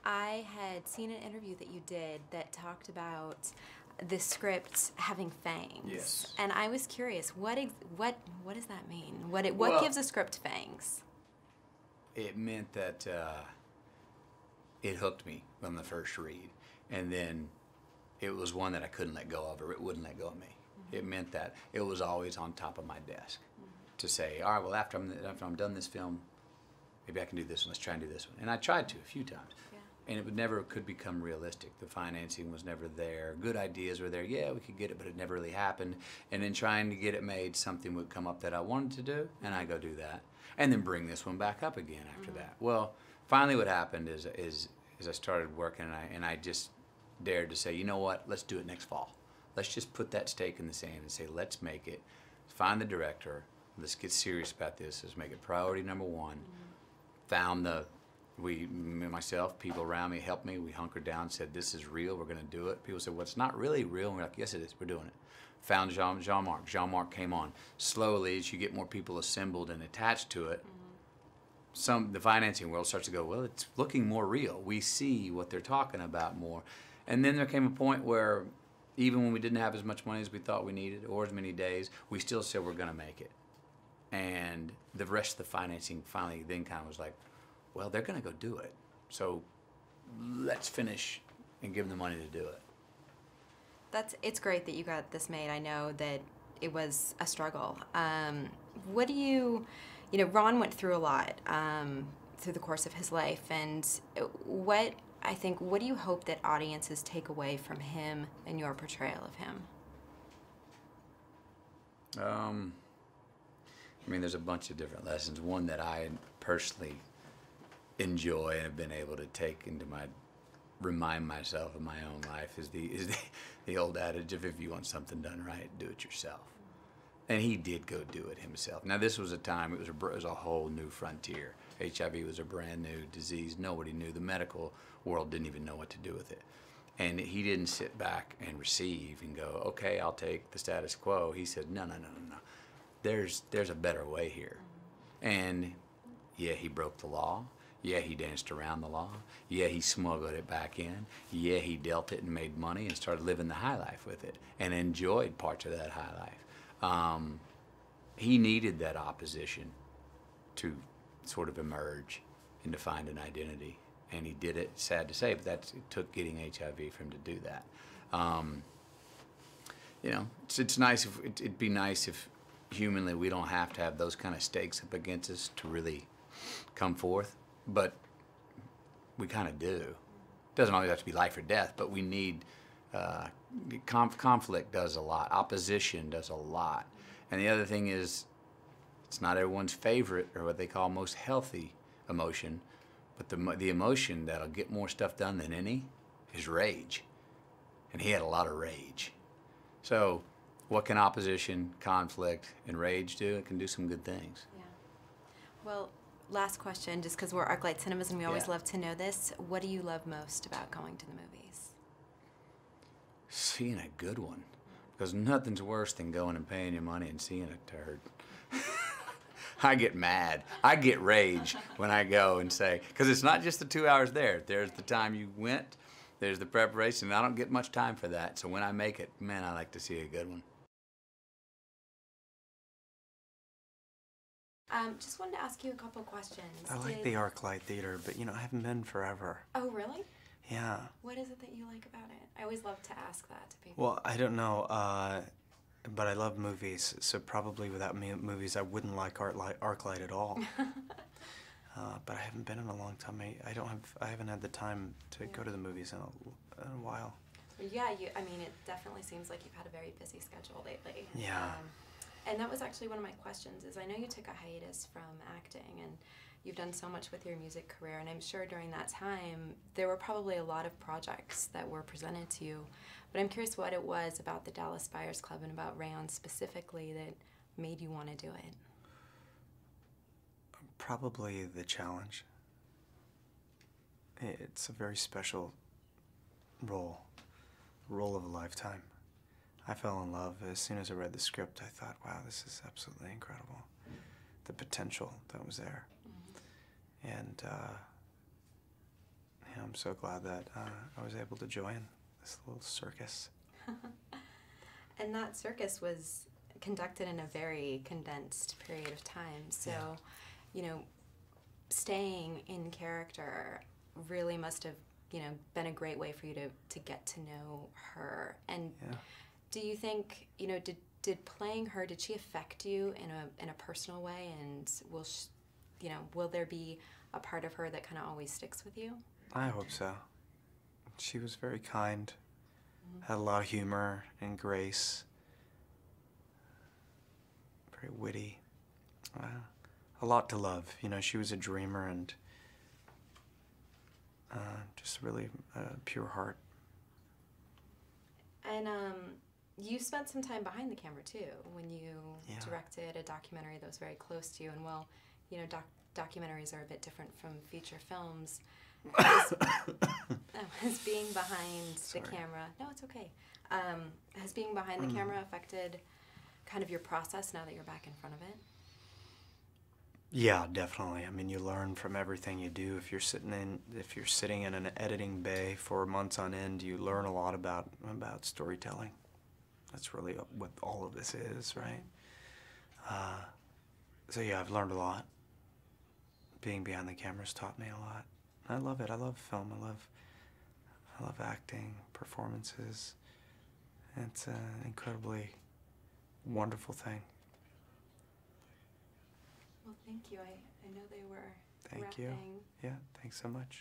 I had seen an interview that you did that talked about the script having fangs. Yes. And I was curious, what does that mean? What Well, gives a script fangs? it meant that it hooked me from the first read, and then it was one that I couldn't let go of, or it wouldn't let go of me. It meant that it was always on top of my desk to say, all right, well, after I'm done this film, maybe I can do this one. Let's try and do this one. And I tried to a few times. Yeah. And it never could become realistic. The financing was never there. Good ideas were there. Yeah, we could get it, but it never really happened. And in trying to get it made, something would come up that I wanted to do, and I go do that. And then bring this one back up again after that. Well, finally what happened is I started working, and I just dared to say, you know what, let's do it next fall. Let's just put that stake in the sand and say, let's make it. Find the director. Let's get serious about this. Let's make it priority number one. Found myself, people around me helped me. We hunkered down, said, this is real, we're gonna do it. People said, well, it's not really real. And we're like, yes, it is, we're doing it. Found Jean-Marc. Jean-Marc came on. Slowly, as you get more people assembled and attached to it, the financing world starts to go, well, it's looking more real. We see what they're talking about more. And then there came a point where even when we didn't have as much money as we thought we needed, or as many days, we still said we're gonna make it. And the rest of the financing finally then kind of was like, well, they're gonna go do it. So let's finish and give them the money to do it. It's great that you got this made. I know that it was a struggle. What do you know, Ron went through a lot through the course of his life, and what do you hope that audiences take away from him and your portrayal of him? I mean, there's a bunch of different lessons. One that I personally enjoy and have been able to take into remind myself of my own life is the old adage of, if you want something done right, do it yourself. And he did go do it himself. Now, this was a time, it was a whole new frontier. HIV was a brand new disease. Nobody knew. The medical world didn't even know what to do with it. And he didn't sit back and receive and go, okay, I'll take the status quo. He said, no. There's a better way here. And yeah, he broke the law. Yeah, he danced around the law. Yeah, he smuggled it back in. Yeah, he dealt it and made money and started living the high life with it and enjoyed parts of that high life. He needed that opposition to sort of emerge and to find an identity. And he did it, sad to say, but it took getting HIV for him to do that. You know, it's nice it'd be nice if humanly we don't have to have those kind of stakes up against us to really come forth, but we kind of do. It doesn't always have to be life or death, but we need, conflict does a lot, opposition does a lot. And the other thing is, it's not everyone's favorite or what they call most healthy emotion, but the emotion that'll get more stuff done than any is rage. And he had a lot of rage. So what can opposition, conflict, and rage do? It can do some good things. Yeah. Well, last question, just because we're ArcLight Cinemas and we always love to know this. What do you love most about going to the movies? Seeing a good one. Because nothing's worse than going and paying your money and seeing a turd. I get mad. I get rage when I go and say, because it's not just the 2 hours there. There's the time you went, there's the preparation, and I don't get much time for that. So when I make it, man, I like to see a good one. Just wanted to ask you a couple questions. I like the ArcLight Theater, but you know, I haven't been forever. Oh, really? Yeah. What is it that you like about it? I always love to ask that to people. Well, I don't know, but I love movies, so probably without movies I wouldn't like ArcLight at all. But I haven't been in a long time. I haven't had the time to go to the movies in a while. Yeah, I mean, it definitely seems like you've had a very busy schedule lately. Yeah. And that was actually one of my questions, is I know you took a hiatus from acting, and you've done so much with your music career, and I'm sure during that time there were probably a lot of projects that were presented to you. But I'm curious what it was about the Dallas Buyers Club and about Rayon specifically that made you want to do it. Probably the challenge. It's a very special role of a lifetime. I fell in love as soon as I read the script. I thought, wow, this is absolutely incredible. The potential that was there. And Yeah, I'm so glad that I was able to join this little circus. And that circus was conducted in a very condensed period of time. So, Yeah. you know, staying in character really must have, you know, been a great way for you to get to know her. And Yeah. do you think, you know, did playing her, did she affect you in a personal way? And will there be a part of her that kind of always sticks with you? I hope so. She was very kind, Mm-hmm. had a lot of humor and grace, very witty, a lot to love. You know, she was a dreamer and just really pure heart. And you spent some time behind the camera too when you Yeah. directed a documentary that was very close to you. And well, you know, documentaries are a bit different from feature films. Has being behind Sorry. the camera, no, it's okay. Has being behind the camera affected kind of your process now that you're back in front of it? Yeah, definitely. I mean, you learn from everything you do. If you're sitting in an editing bay for months on end, you learn a lot about storytelling. That's really what all of this is, right? So yeah, I've learned a lot. Being behind the camera's taught me a lot. I love it. I love film. I love acting, performances. It's an incredibly wonderful thing. Well, thank you. I know they were Thank you. wrapping. Yeah, thanks so much.